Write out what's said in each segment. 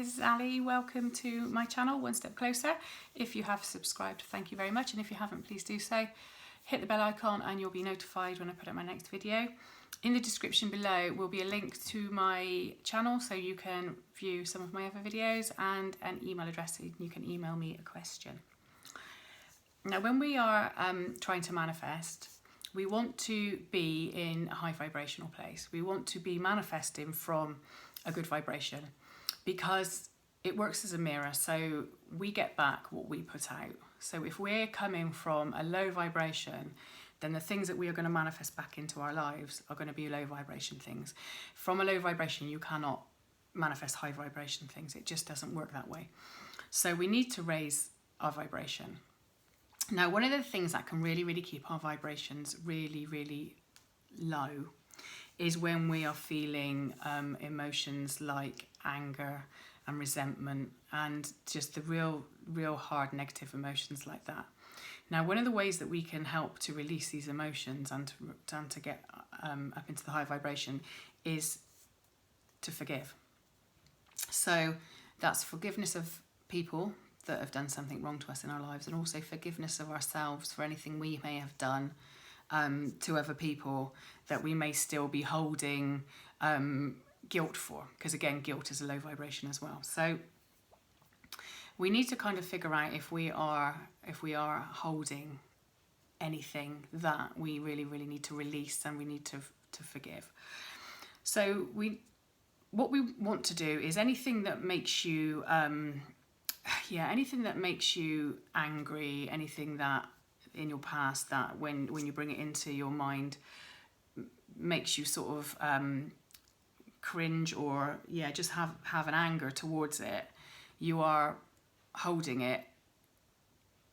this is Ali. Welcome to my channel, One Step Closer. If you have subscribed, thank you very much, and if you haven't, please do so. Hit the bell icon and you'll be notified when I put up my next video. In the description below will be a link to my channel so you can view some of my other videos, and an email address so you can email me a question. Now, when we are trying to manifest, we want to be in a high vibrational place. We want to be manifesting from a good vibration, because it works as a mirror, so we get back what we put out. So if we're coming from a low vibration, then the things that we are going to manifest back into our lives are going to be low vibration things. From a low vibration, you cannot manifest high vibration things. It just doesn't work that way. So we need to raise our vibration. Now, one of the things that can really keep our vibrations really low is when we are feeling emotions like anger and resentment, and just the real hard negative emotions like that. Now, one of the ways that we can help to release these emotions and to get up into the high vibration is to forgive. So that's forgiveness of people that have done something wrong to us in our lives, and also forgiveness of ourselves for anything we may have done to other people that we may still be holding guilt for, because again, guilt is a low vibration as well. So we need to kind of figure out if we are holding anything that we really need to release, and we need to forgive. So what we want to do is anything that makes you anything that makes you angry, anything that in your past that when you bring it into your mind makes you sort of cringe, or just have an anger towards it, you are holding it,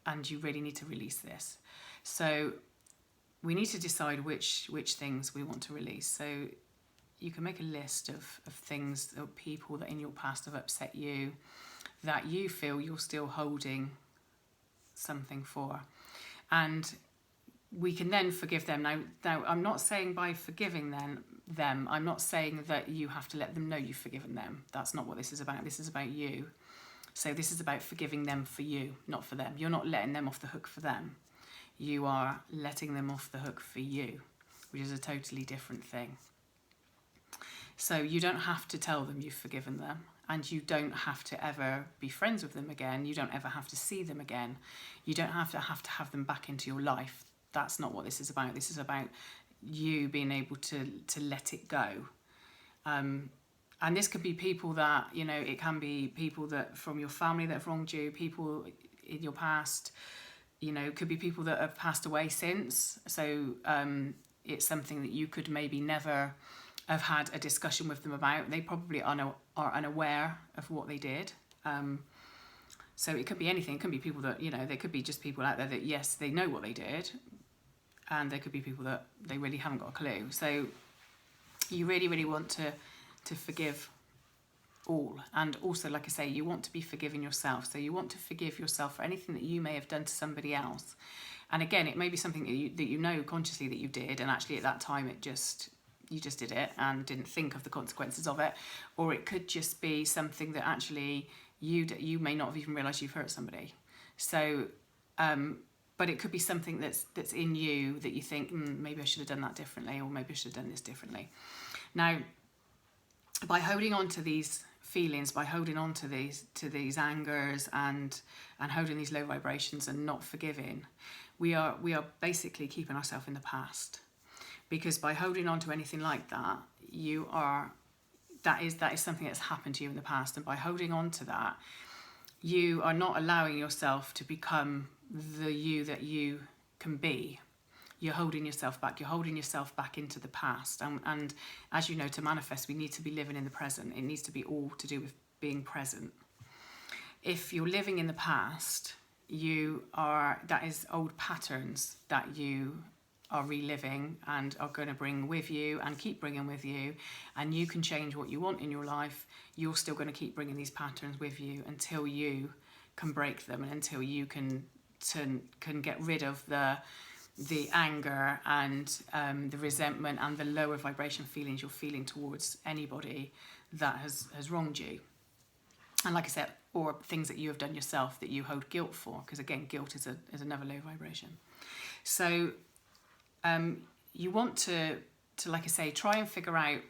and you really need to release this. So we need to decide which things we want to release. So you can make a list of things or people that in your past have upset you, that you feel you're still holding something for, and we can then forgive them. Now I'm not saying by forgiving them, I'm not saying that you have to let them know you've forgiven them. That's not what this is about. This is about you. So this is about forgiving them for you, not for them. You're not letting them off the hook for them. You are letting them off the hook for you, which is a totally different thing. So you don't have to tell them you've forgiven them, and you don't have to ever be friends with them again. You don't ever have to see them again. You don't have to have them back into your life. That's not what this is about. This is about you being able to let it go. And this could be people that, it can be people that from your family that have wronged you, people in your past, it could be people that have passed away since. So it's something that you could maybe never have had a discussion with them about. They probably are unaware of what they did. So it could be anything. It could be people that, there could be just people out there that, yes, they know what they did, and there could be people that they really haven't got a clue. So you really want to forgive all. And also, like I say, you want to be forgiving yourself. So you want to forgive yourself for anything that you may have done to somebody else. And again, it may be something that you know consciously that you did, and actually at that time you just did it and didn't think of the consequences of it. Or it could just be something that actually you may not have even realised you've hurt somebody. So but it could be something that's in you that you think, maybe I should have done that differently, or maybe I should have done this differently. Now, by holding on to these feelings, by holding on to these angers and holding these low vibrations and not forgiving, we are basically keeping ourselves in the past. Because by holding on to anything like that, that is something that's happened to you in the past, and by holding on to that, you are not allowing yourself to become the you that you can be. You're holding yourself back. You're holding yourself back into the past. And as you know, to manifest, we need to be living in the present. It needs to be all to do with being present. If you're living in the past, that is old patterns that you are reliving and are going to bring with you and keep bringing with you, and you can change what you want in your life. You're still going to keep bringing these patterns with you until you can break them, and until you can get rid of the anger and the resentment and the lower vibration feelings you're feeling towards anybody that has wronged you. And like I said, or things that you have done yourself that you hold guilt for, because again, guilt is another low vibration. So you want to, like I say, try and figure out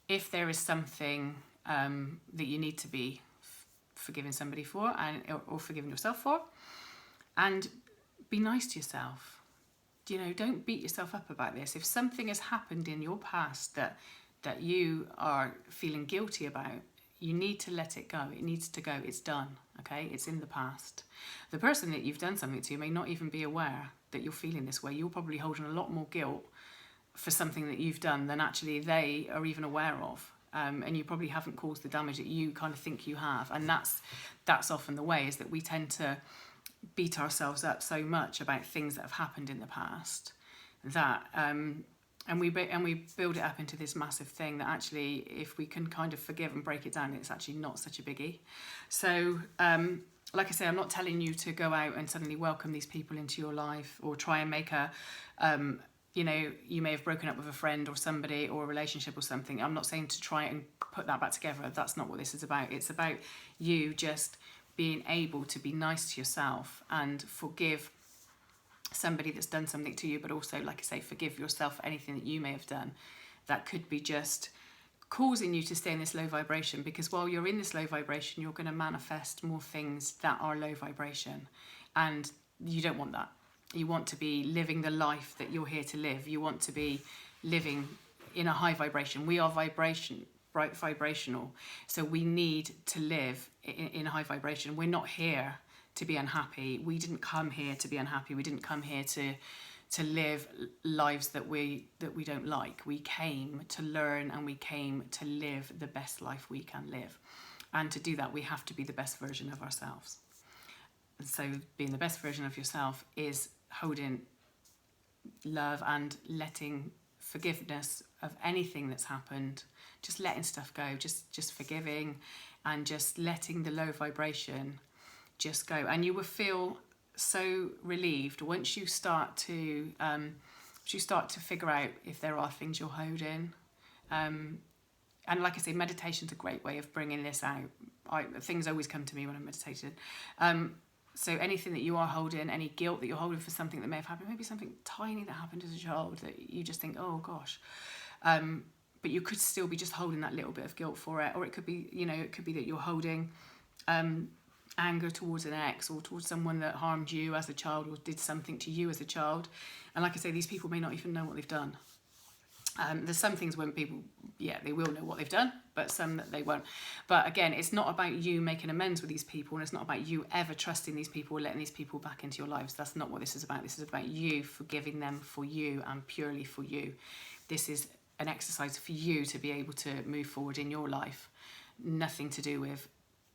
if there is something that you need to be forgiving somebody for, or forgiving yourself for, and be nice to yourself. You know, don't beat yourself up about this. If something has happened in your past that you are feeling guilty about, you need to let it go. It needs to go. It's done. Okay, it's in the past. The person that you've done something to may not even be aware that you're feeling this way. You're probably holding a lot more guilt for something that you've done than actually they are even aware of. And you probably haven't caused the damage that you kind of think you have. And that's often the way, is that we tend to beat ourselves up so much about things that have happened in the past that and we build it up into this massive thing that actually, if we can kind of forgive and break it down, it's actually not such a biggie. So like I say, I'm not telling you to go out and suddenly welcome these people into your life, or try and make a you know, you may have broken up with a friend or somebody, or a relationship or something. I'm not saying to try and put that back together. That's not what this is about. It's about you just being able to be nice to yourself and forgive somebody that's done something to you, but also, like I say, forgive yourself for anything that you may have done that could be just causing you to stay in this low vibration. Because while you're in this low vibration, you're going to manifest more things that are low vibration, and you don't want that. You want to be living the life that you're here to live. You want to be living in a high vibration. We are vibrational, so we need to live in a high vibration. We're not here to be unhappy. We didn't come here to be unhappy. We didn't come here to live lives that we don't like. We came to learn, and we came to live the best life we can live. And to do that, we have to be the best version of ourselves. And so being the best version of yourself is holding love and letting forgiveness of anything that's happened, just letting stuff go, just forgiving, and just letting the low vibration just go. And you will feel so relieved once you start to figure out if there are things you're holding. And like I say, meditation's a great way of bringing this out. Things always come to me when I'm meditating. So anything that you are holding, any guilt that you're holding for something that may have happened, maybe something tiny that happened as a child that you just think, oh gosh, but you could still be just holding that little bit of guilt for it. Or it could be, you know, it could be that you're holding anger towards an ex, or towards someone that harmed you as a child, or did something to you as a child. And like I say, these people may not even know what they've done. There's some things when people, they will know what they've done, but some that they won't. But again, it's not about you making amends with these people, and it's not about you ever trusting these people or letting these people back into your lives. That's not what this is about. This is about you forgiving them for you and purely for you. This is an exercise for you to be able to move forward in your life. Nothing to do with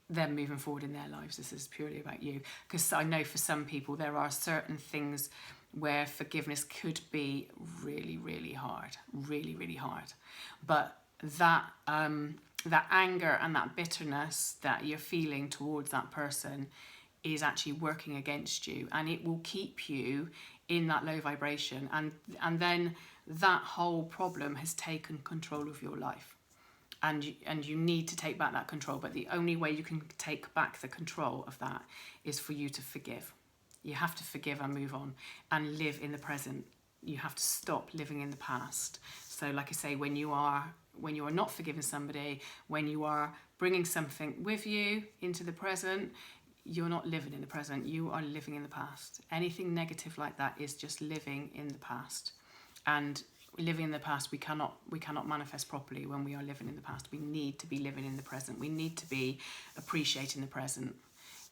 them moving forward in their lives. This is purely about you. Because I know for some people there are certain things where forgiveness could be really, really hard, really, really hard. But that anger and that bitterness that you're feeling towards that person is actually working against you, and it will keep you in that low vibration. And then that whole problem has taken control of your life. And you need to take back that control. But the only way you can take back the control of that is for you to forgive. You have to forgive and move on and live in the present. You have to stop living in the past. So like I say, when you are not forgiving somebody, when you are bringing something with you into the present, you're not living in the present. You are living in the past. Anything negative like that is just living in the past. And living in the past, we cannot manifest properly when we are living in the past. We need to be living in the present. We need to be appreciating the present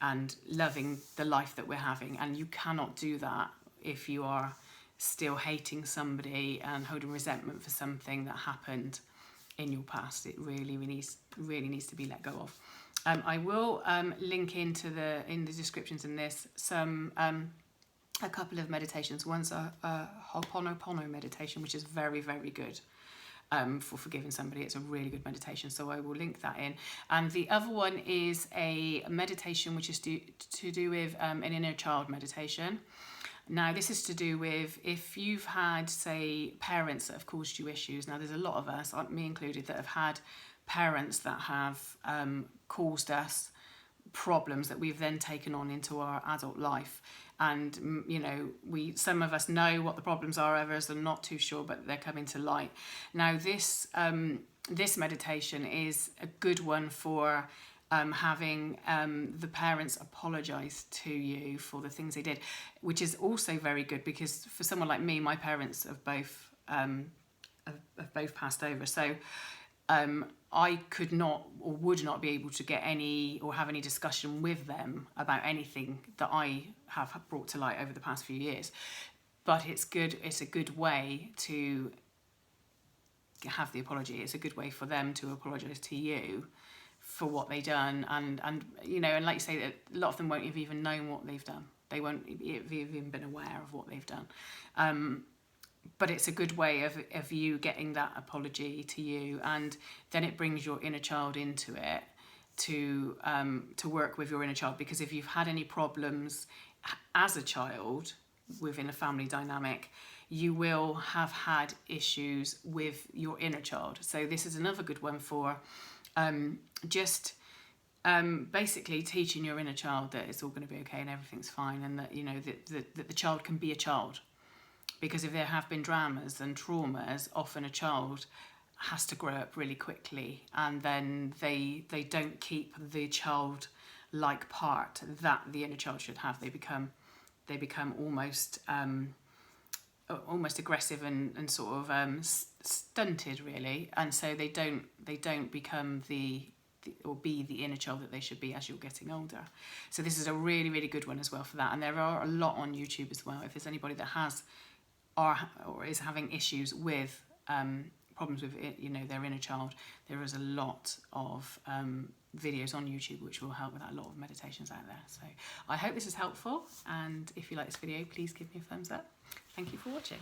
and loving the life that we're having. And you cannot do that if you are still hating somebody and holding resentment for something that happened in your past. It really needs to be let go of. I will link in the descriptions in this a couple of meditations. One's a Ho'oponopono meditation, which is very, very good for forgiving somebody. It's a really good meditation, so I will link that in. And the other one is a meditation which is to do with an inner child meditation. Now, this is to do with if you've had, say, parents that have caused you issues. Now, there's a lot of us, me included, that have had parents that have caused us problems that we've then taken on into our adult life. And you know, some of us know what the problems are, others are not too sure, but they're coming to light. Now this this meditation is a good one for having the parents apologise to you for the things they did, which is also very good, because for someone like me, my parents have both passed over, so I could not or would not be able to get any or have any discussion with them about anything that I have brought to light over the past few years. But it's a good way to have the apology. It's a good way for them to apologise to you for what they done, and you know, and like you say, that a lot of them won't have even known what they've done. They won't have even been aware of what they've done. But it's a good way of you getting that apology to you, and then it brings your inner child into it to work with your inner child. Because if you've had any problems as a child within a family dynamic, you will have had issues with your inner child. So this is another good one for basically teaching your inner child that it's all going to be okay and everything's fine, and that, you know, that the child can be a child. Because if there have been dramas and traumas, often a child has to grow up really quickly, and then they don't keep the child-like part that the inner child should have. They become almost aggressive and sort of stunted, really, and so they don't become or be the inner child that they should be as you're getting older. So this is a really, really good one as well for that. And there are a lot on YouTube as well. If there's anybody that has or is having issues with problems with it, you know, their inner child, there is a lot of videos on YouTube which will help with that, a lot of meditations out there. So I hope this is helpful, and if you like this video, please give me a thumbs up. Thank you for watching.